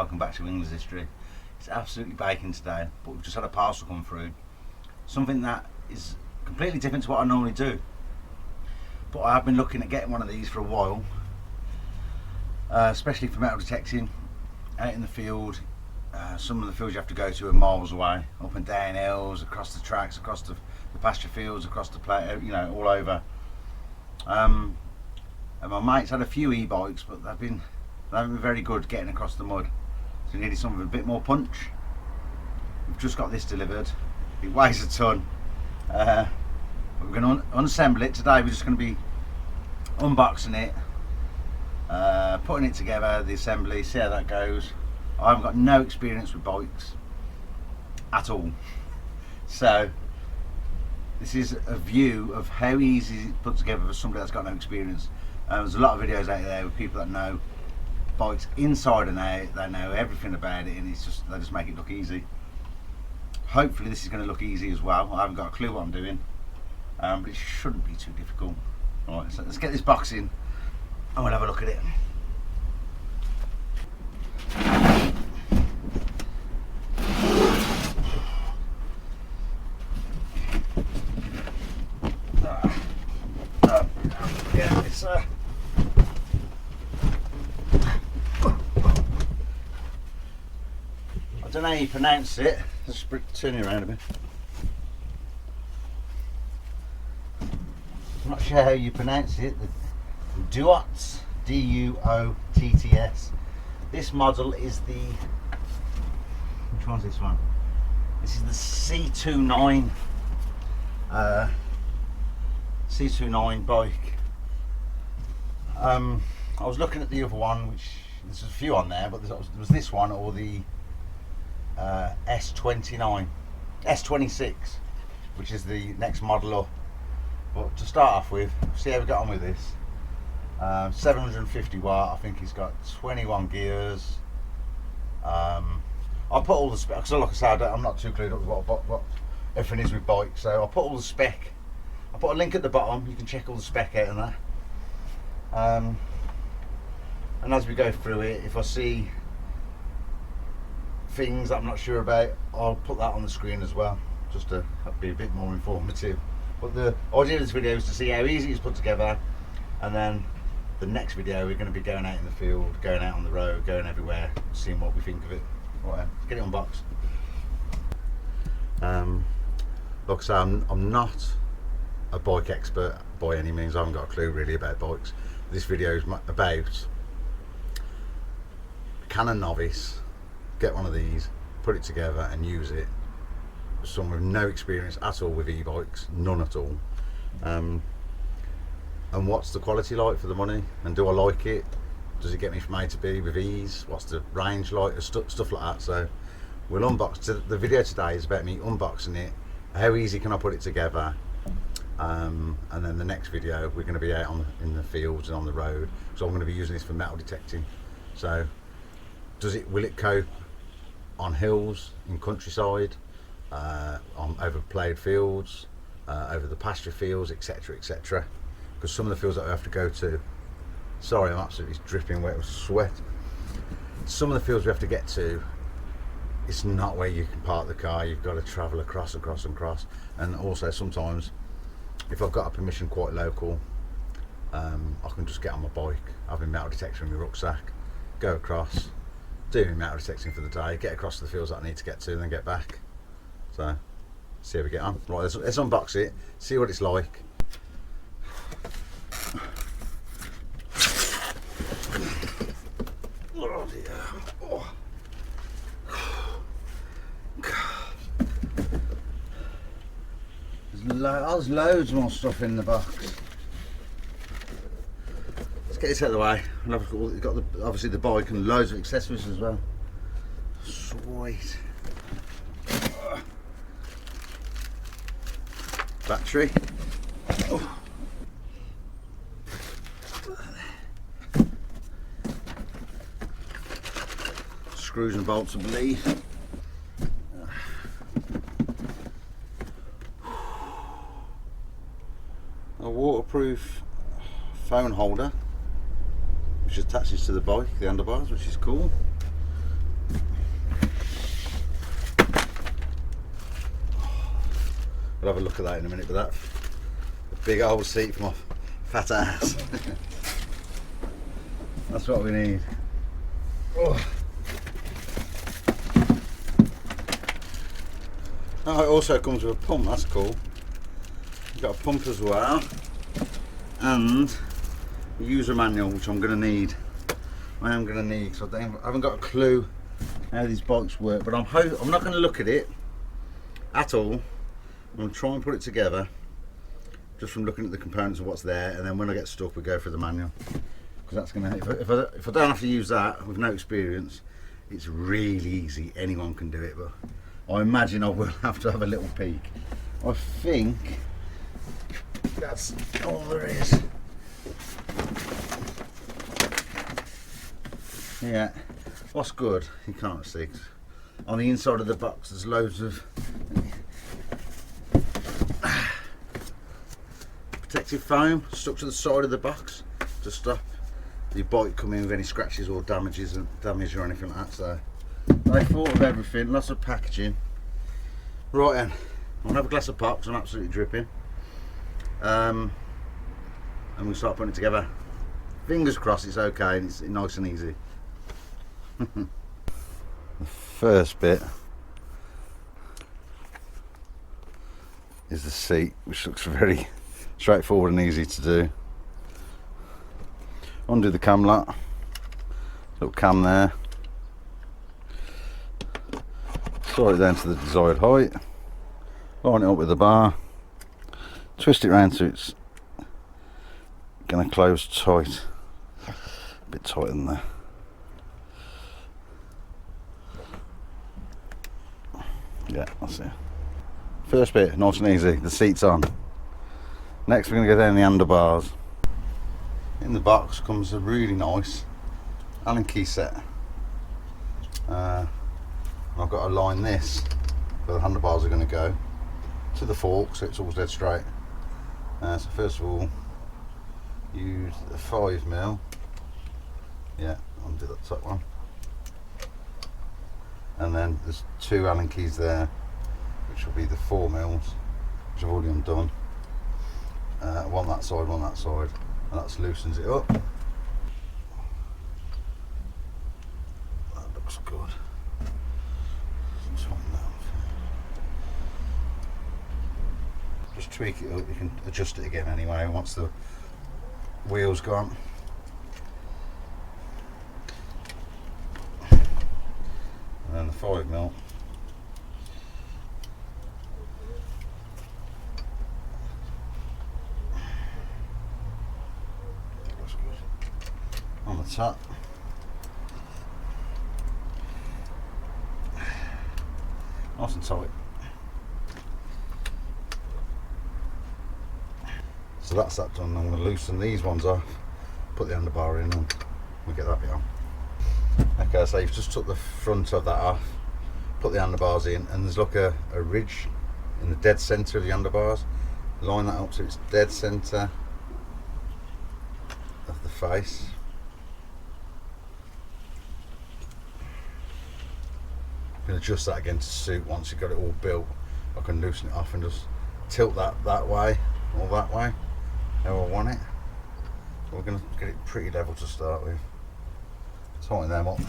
welcome back to England's history. It's absolutely baking today, but we've just had a parcel come through. Something that is completely different to what I normally do. But I have been looking at getting one of these for a while, especially for metal detecting out in the field. Some of the fields you have to go to are miles away, up and down hills, across the tracks, across the pasture fields, across the plate, you know, all over. And my mates had a few e-bikes, but they haven't been very good getting across the mud. So we needed something with a bit more punch. We've just got this delivered. It weighs a ton. But we're going to unassemble it today. We're just going to be unboxing it, putting it together, the assembly, see how that goes. I haven't got no experience with bikes at all, so this is a view of how easy it's put together for somebody that's got no experience. There's a lot of videos out there with people that know bikes inside and out, they know everything about it, and they just make it look easy. Hopefully this is going to look easy as well. I haven't got a clue what I'm doing, but it shouldn't be too difficult. Alright, so let's get this box in and we'll have a look at it. Yeah, it's I don't know how you pronounce it. Let's turn it around a bit. I'm not sure how you pronounce it. The Duotts, D-U-O-T-T-S. This model is the, which one's this one? This is the C29 C29 bike. I was looking at the other one, which there's a few on there, but there was this one or the S29, S26, which is the next model up. But to start off with, see how we got on with this. 750 watt, I think he's got 21 gears. I'll put all the specs, because like I said, I'm not too clued up with what everything is with bikes, so I'll put all the spec. I'll put a link at the bottom, you can check all the spec out on that. And as we go through it, if I see things that I'm not sure about, I'll put that on the screen as well, just to be a bit more informative. But the idea of this video is to see how easy it's put together, and then the next video we're going to be going out in the field, going out on the road, going everywhere, seeing what we think of it. Right, let's get it unboxed. Like I say, I'm not a bike expert by any means. I haven't got a clue really about bikes. This video is about, can a novice get one of these, put it together and use it? Someone with no experience at all with e-bikes, none at all. And what's the quality like for the money? And do I like it? Does it get me from A to B with ease? What's the range like? Stuff like that. So we'll unbox. The video today is about me unboxing it. How easy can I put it together? And then the next video we're going to be out in the fields and on the road, so I'm going to be using this for metal detecting. So will it cope on hills, in countryside, on over ploughed fields, over the pasture fields, etc, etc? Because some of the fields that I have to go to, sorry, I'm absolutely dripping wet with sweat. Some of the fields we have to get to, it's not where you can park the car. You've got to travel across, and also sometimes if I've got a permission quite local, I can just get on my bike, having metal detector in my rucksack, go across, do my metal detecting for the day, get across to the fields that I need to get to, and then get back. So see how we get on. Right, let's unbox it, see what it's like. Oh dear. Oh. There's loads more stuff in the box. Let's get this out of the way. It's got obviously the bike and loads of accessories as well. Sweet. Battery. Oh. Screws and bolts, I believe. A waterproof phone holder which attaches to the bike, the handlebars, which is cool. We'll have a look at that in a minute, but that a big old seat for my fat ass. That's what we need. Oh. Oh, it also comes with a pump, that's cool. You've got a pump as well, and a user manual, which I'm going to need. I am going to need, because I haven't got a clue how these bikes work, but I'm not going to look at it at all. I'm going to try and put it together just from looking at the components of what's there, and then when I get stuck we go for the manual, because that's going to, if I don't have to use that with no experience, it's really easy, anyone can do it, but I imagine I will have to have a little peek. I think that's all there is. Yeah, what's good, you can't see, on the inside of the box there's loads of protective foam stuck to the side of the box to stop the bike coming with any scratches or damage or anything like that. So they thought of everything, lots of packaging. Right then, I'm gonna have a glass of pop because I'm absolutely dripping. And we'll start putting it together. Fingers crossed it's okay and it's nice and easy. The first bit is the seat, which looks very straightforward and easy to do. Undo the cam lock, little cam there, slide it down to the desired height, line it up with the bar, twist it round so it's going to close tight, a bit tighter than that. Yeah, that's it. First bit, nice and easy, the seat's on. Next we're going to go down the handlebars. In the box comes a really nice Allen key set. I've got to line this where the handlebars are going to go to the fork so it's all dead straight. So first of all, use a 5mm. Yeah, I'll do that top one. And then there's two Allen keys there, which will be the 4mm, which I've already undone. One that side, and that loosens it up. That looks good. Just tweak it up, you can adjust it again anyway once the wheel's gone. And then the 5mm. On the top. Nice and tight. So that's that done. I'm going to loosen these ones off, put the handlebar in, and we'll get that bit on. Okay, so you've just took the front of that off, put the handlebars in, and there's like a ridge in the dead centre of the handlebars. Line that up so it's dead centre of the face. You can adjust that again to suit once you've got it all built. I can loosen it off and just tilt that way or that way, how I want it. So we're going to get it pretty level to start with. Tighten them up.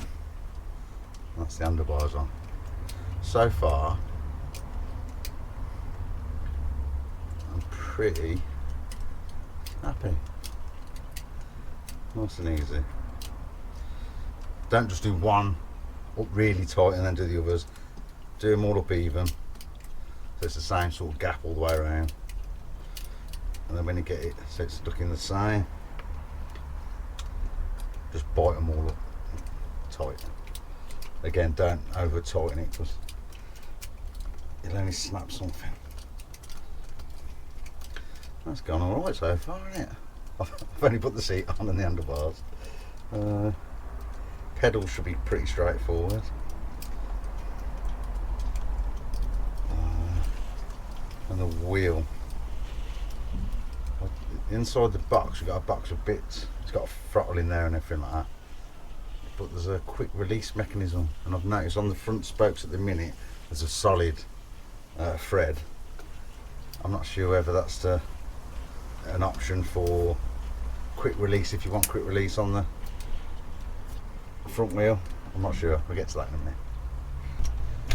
That's the handlebars on. So far, I'm pretty happy. Nice and easy. Don't just do one up really tight and then do the others. Do them all up even, so it's the same sort of gap all the way around. And then when you get it so it's stuck in the same, just bite them all up tight. Again, don't over tighten it because it'll only snap something. That's gone alright so far, isn't it? I've only put the seat on and the handlebars. Pedals should be pretty straightforward. And the wheel. Inside the box, you've got a box of bits. It's got a throttle in there and everything like that. But there's a quick release mechanism, and I've noticed on the front spokes at the minute there's a solid thread I'm not sure whether that's an option for quick release, if you want quick release on the front wheel. I'm not sure, we'll get to that in a minute.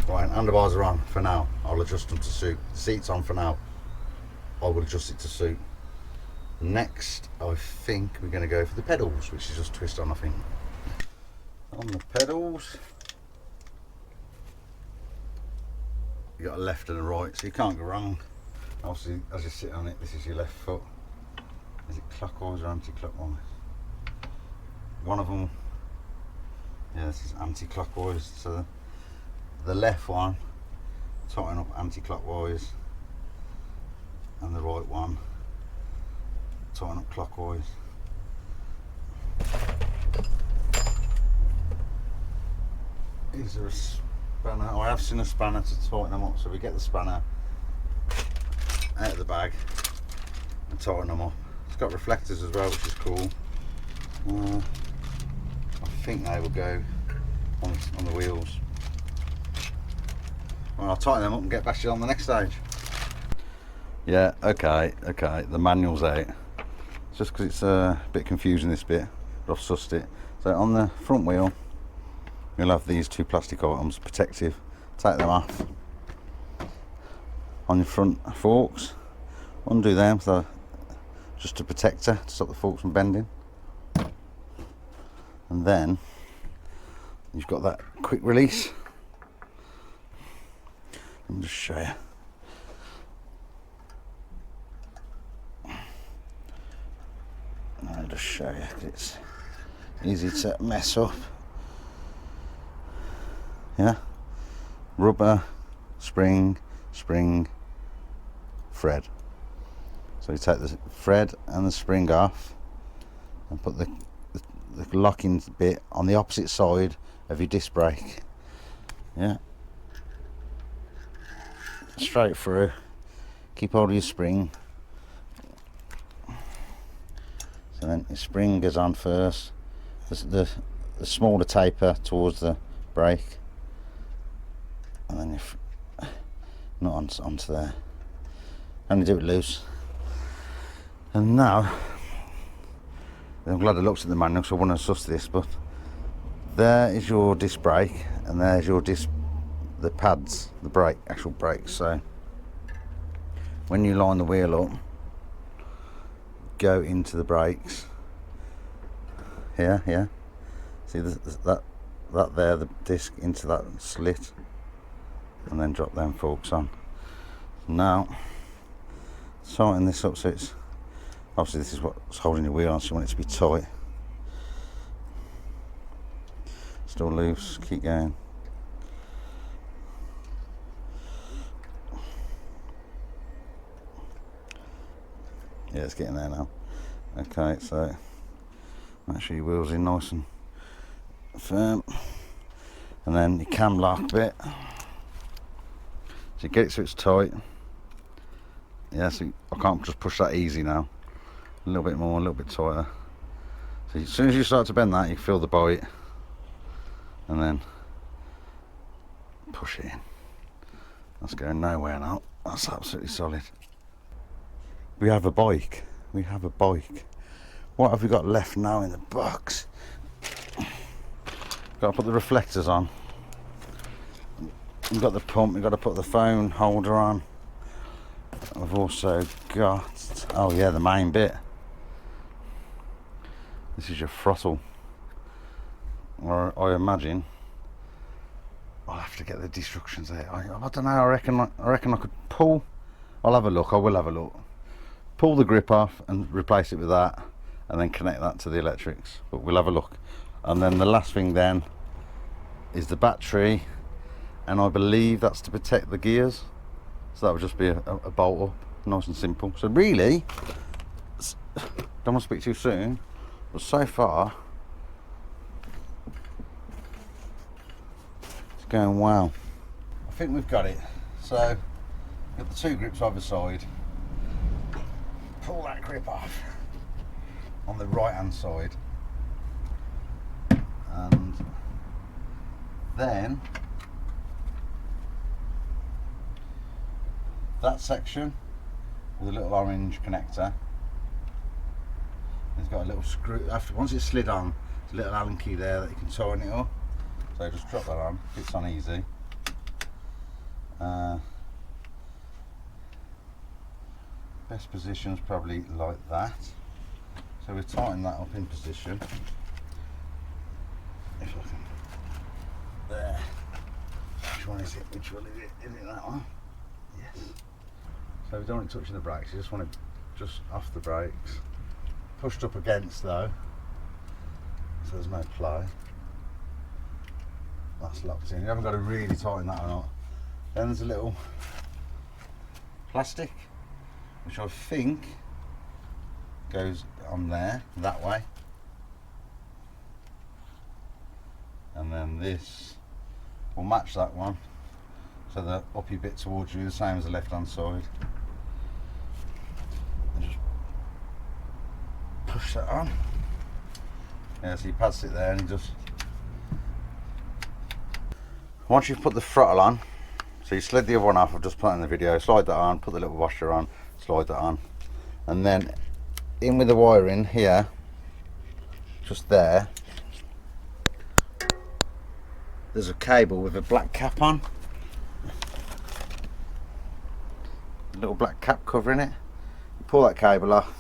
Right, handlebars are on for now. I'll adjust them to suit. The seat's on for now. I will adjust it to suit. Next, I think we're going to go for the pedals, which is just twist on, I think. On the pedals, you got a left and a right, so you can't go wrong. Obviously, as you sit on it, this is your left foot. Is it clockwise or anti-clockwise? One of them, yeah, this is anti-clockwise. So the left one, tighten up anti-clockwise, and the right one, tighten up clockwise. Is there a spanner? I have seen a spanner to tighten them up, so we get the spanner out of the bag and tighten them up. It's got reflectors as well, which is cool. I think they will go on the wheels. Well, I'll tighten them up and get back to you on the next stage. Yeah, okay, the manual's out. It's just because it's a bit confusing, this bit, but I've sussed it. So on the front wheel, you'll have these two plastic items, protective. Take them off. On your front forks, undo them, so just a protector to stop the forks from bending. And then you've got that quick release. Let me just show you. I'll just show you, 'cause it's easy to mess up. Yeah, rubber, spring, thread. So you take the thread and the spring off and put the locking bit on the opposite side of your disc brake. Yeah, straight through. Keep hold of your spring. So then your spring goes on first. The smaller taper towards the brake, and then you not onto there. Only do it loose. And now, I'm glad I looked at the manual, so I want to suss this, but there is your disc brake, and there's your the pads, the brake, actual brakes. So when you line the wheel up, go into the brakes. Here, yeah. See that there, the disc into that slit, and then drop them forks on. Now, tighten this up so it's, obviously this is what's holding your wheel on, so you want it to be tight. Still loose, keep going. Yeah, it's getting there now. Okay, so make sure your wheel's in nice and firm. And then your cam lock bit. So you get it so it's tight. Yeah, so I can't just push that easy now. A little bit more, a little bit tighter. So as soon as you start to bend that, you feel the bite. And then push it in. That's going nowhere now. That's absolutely solid. We have a bike. We have a bike. What have we got left now in the box? Got to put the reflectors on. We've got the pump. We've got to put the phone holder on. I've also got, oh yeah, the main bit. This is your throttle. Or I imagine I'll have to get the instructions out. I don't know. I reckon I could pull. I'll have a look. I will have a look. Pull the grip off and replace it with that, and then connect that to the electrics. But we'll have a look. And then the last thing then is the battery, and I believe that's to protect the gears. So that would just be a bolt up, nice and simple. So really, don't want to speak too soon, but so far it's going well. I think we've got it. So got the two grips either side. Pull that grip off on the right hand side, and then that section with a little orange connector. It's got a little screw. Once it's slid on, there's a little Allen key there that you can tighten it up. So just drop that on, fits on easy. Best position's probably like that. So we tighten that up in position. If I can. There. Which one is it? Which one is it? Is it that one? Yes. So we don't want it touching the brakes, you just want it just off the brakes. Pushed up against though, so there's no play. That's locked in. You haven't got to really tighten that or not. Then there's a little plastic, which I think goes on there, that way. And then this will match that one. So the uppy bit towards you, the same as the left hand side. And just push that on. Yeah, so he pads it there and he just... Once you've put the throttle on, so you slid the other one off, I've just put it in the video, slide that on, put the little washer on, slide that on. And then in with the wiring here, just there, there's a cable with a black cap on. A little black cap covering it. You pull that cable off,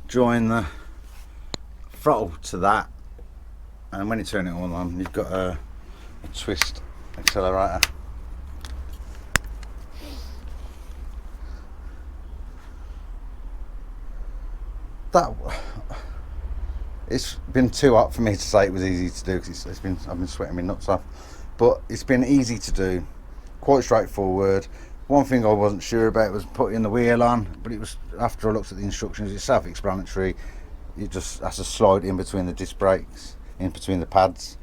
join the throttle to that, and when you turn it on, you've got a twist accelerator. That it's been too hot for me to say it was easy to do because I've been sweating my nuts off, but it's been easy to do, quite straightforward. One thing I wasn't sure about was putting the wheel on, but it was, after I looked at the instructions, it's self-explanatory. You just have to slide in between the disc brakes, in between the pads,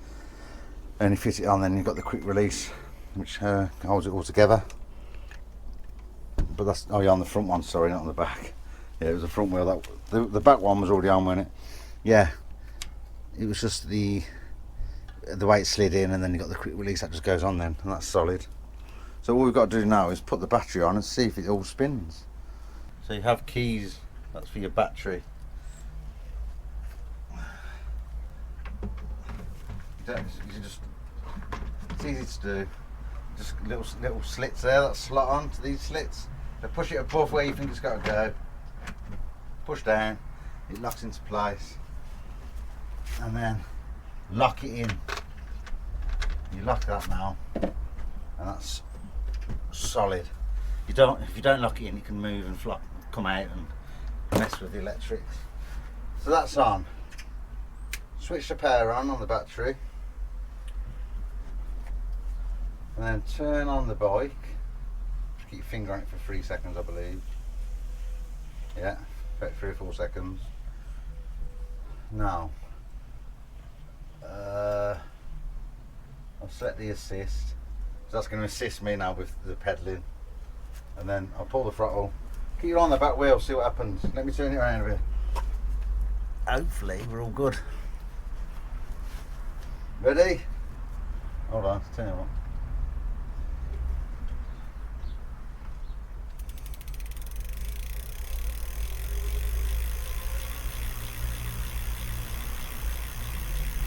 and you fit it on. Then you've got the quick release, which holds it all together. But that's, oh yeah, on the front one, sorry, not on the back. Yeah, it was the front wheel. That the back one was already on, wasn't it? Yeah, it was just the way it slid in, and then you got the quick release that just goes on then, and that's solid. So all we've got to do now is put the battery on and see if it all spins. So you have keys, that's for your battery. You just, it's easy to do. Just little slits there that slot on to these slits. So push it above where you think it's got to go. Push down, it locks into place, and then lock it in. You lock that now, and that's solid. If you don't lock it in, it can move and flop, come out and mess with the electrics. So that's on. Switch the power on the battery, and then turn on the bike. Just keep your finger on it for 3 seconds, I believe. Yeah, about 3 or 4 seconds. Now, I'll select the assist. So that's going to assist me now with the pedalling. And then I'll pull the throttle. Keep it on the back wheel, see what happens. Let me turn it around a bit. Hopefully we're all good. Ready? Hold on, turn it on.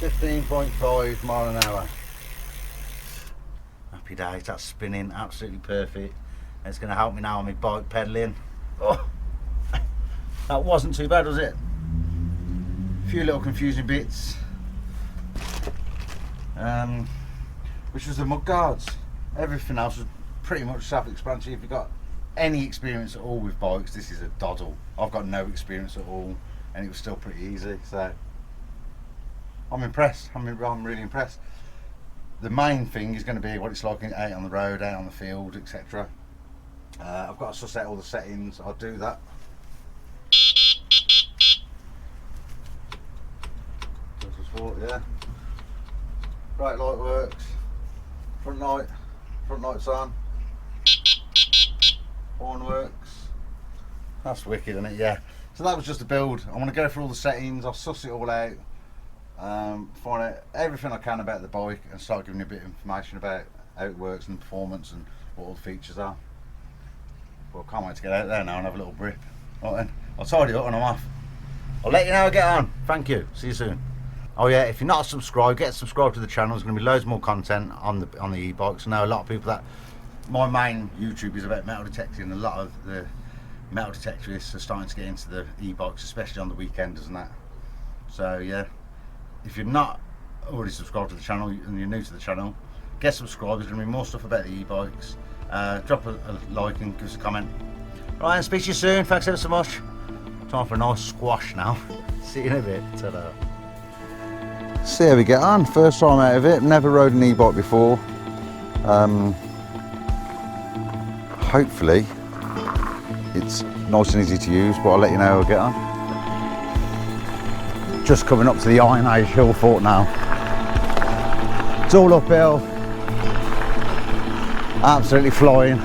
.5 mile an hour. Happy days, that's spinning absolutely perfect. It's going to help me now on my bike pedalling. Oh, that wasn't too bad, was it? A few little confusing bits. Which was the mud guards. Everything else was pretty much self-explanatory. If you've got any experience at all with bikes, this is a doddle. I've got no experience at all, and it was still pretty easy. So I'm impressed. I'm really impressed. The main thing is going to be what it's like out on the road, out on the field, etc. I've got to suss out all the settings. I'll do that. Yeah. Right light works. Front light's on. Horn works. That's wicked, isn't it? Yeah. So that was just a build. I want to go through all the settings. I'll suss it all out. Find out everything I can about the bike and start giving you a bit of information about how it works and performance and what all the features are. Well, I can't wait to get out there now and have a little grip. Right then, I'll tidy up and I'm off. I'll let you know how I get on. Thank you. See you soon. Oh yeah, if you're not subscribed, get subscribed to the channel. There's going to be loads more content on the e-bikes. I know a lot of people that my main YouTube is about metal detecting, and a lot of the metal detectorists are starting to get into the e-bikes, especially on the weekenders and that. So yeah, if you're not already subscribed to the channel and you're new to the channel, get subscribed. There's going to be more stuff about the e-bikes. Drop a like and give us a comment. Right, and speak to you soon. Thanks ever so much. Time for a nice squash now. See you in a bit. Ta-da. See how we get on. First time out of it. Never rode an e-bike before. Hopefully it's nice and easy to use, but I'll let you know how I get on. Just coming up to the Iron Age hill fort now. It's all uphill. Absolutely flying.